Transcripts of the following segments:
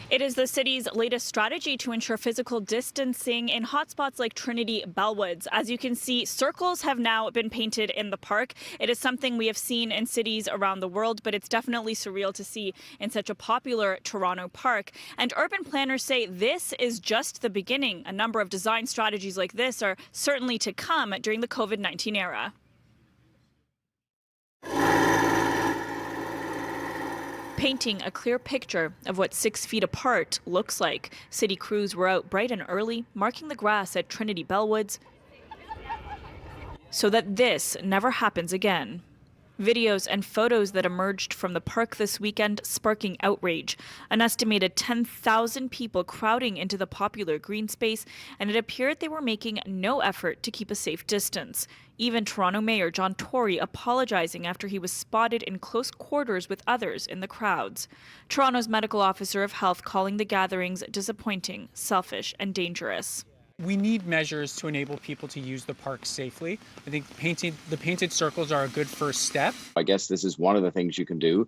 It is the city's latest strategy to ensure physical distancing in hotspots like Trinity-Bellwoods. As you can see, circles have now been painted in the park. It is something we have seen in cities around the world, but it's definitely surreal to see in such a popular Toronto park. And urban planners say this is just the beginning. A number of design strategies like this are certainly to come during the COVID-19 era. Painting a clear picture of what 6 feet apart looks like. City crews were out bright and early, marking the grass at Trinity-Bellwoods so that this never happens again. Videos and photos that emerged from the park this weekend sparking outrage. An estimated 10,000 people crowding into the popular green space, and it appeared they were making no effort to keep a safe distance. Even Toronto Mayor John Tory apologizing after he was spotted in close quarters with others in the crowds. Toronto's medical officer of health calling the gatherings disappointing, selfish, and dangerous. We need measures to enable people to use the park safely. I think the painted circles are a good first step. I guess this is one of the things you can do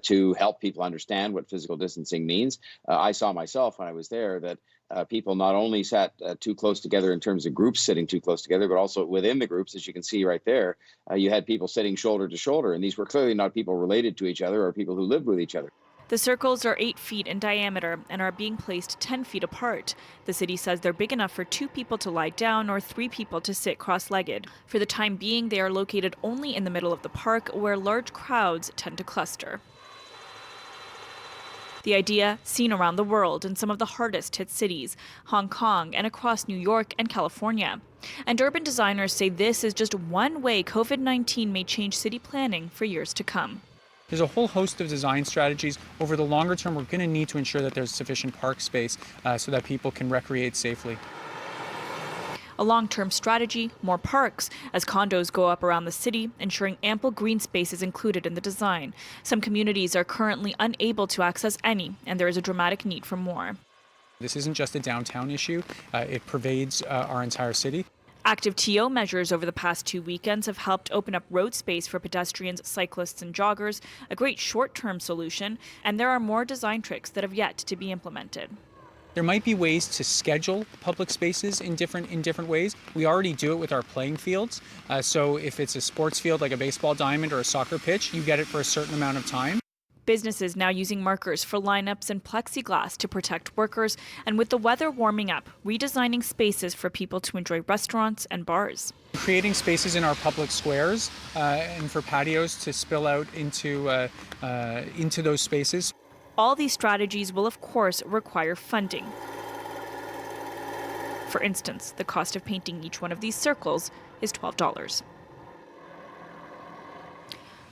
to help people understand what physical distancing means. I saw myself when I was there that people not only sat too close together in terms of groups sitting too close together, but also within the groups, as you can see right there, you had people sitting shoulder to shoulder. And these were clearly not people related to each other or people who lived with each other. The circles are 8 feet in diameter and are being placed 10 feet apart. The city says they're big enough for 2 people to lie down or 3 people to sit cross-legged. For the time being, they are located only in the middle of the park, where large crowds tend to cluster. The idea seen around the world in some of the hardest hit cities, Hong Kong and across New York and California. And urban designers say this is just one way COVID-19 may change city planning for years to come. There's a whole host of design strategies. Over the longer term, we're going to need to ensure that there's sufficient park space so that people can recreate safely. A long-term strategy, more parks, as condos go up around the city, ensuring ample green space is included in the design. Some communities are currently unable to access any, and there is a dramatic need for more. This isn't just a downtown issue. It pervades our entire city. Active TO measures over the past 2 weekends have helped open up road space for pedestrians, cyclists, and joggers, a great short-term solution, and there are more design tricks that have yet to be implemented. There might be ways to schedule public spaces in different ways. We already do it with our playing fields. So if it's a sports field like a baseball diamond or a soccer pitch, you get it for a certain amount of time. Businesses now using markers for lineups and plexiglass to protect workers, and with the weather warming up, redesigning spaces for people to enjoy restaurants and bars. Creating spaces in our public squares and for patios to spill out into those spaces. All these strategies will, of course, require funding. For instance, the cost of painting each one of these circles is $12.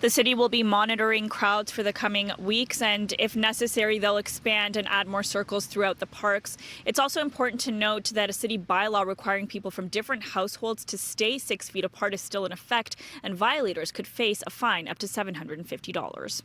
The city will be monitoring crowds for the coming weeks, and if necessary, they'll expand and add more circles throughout the parks. It's also important to note that a city bylaw requiring people from different households to stay 6 feet apart is still in effect, and violators could face a fine up to $750.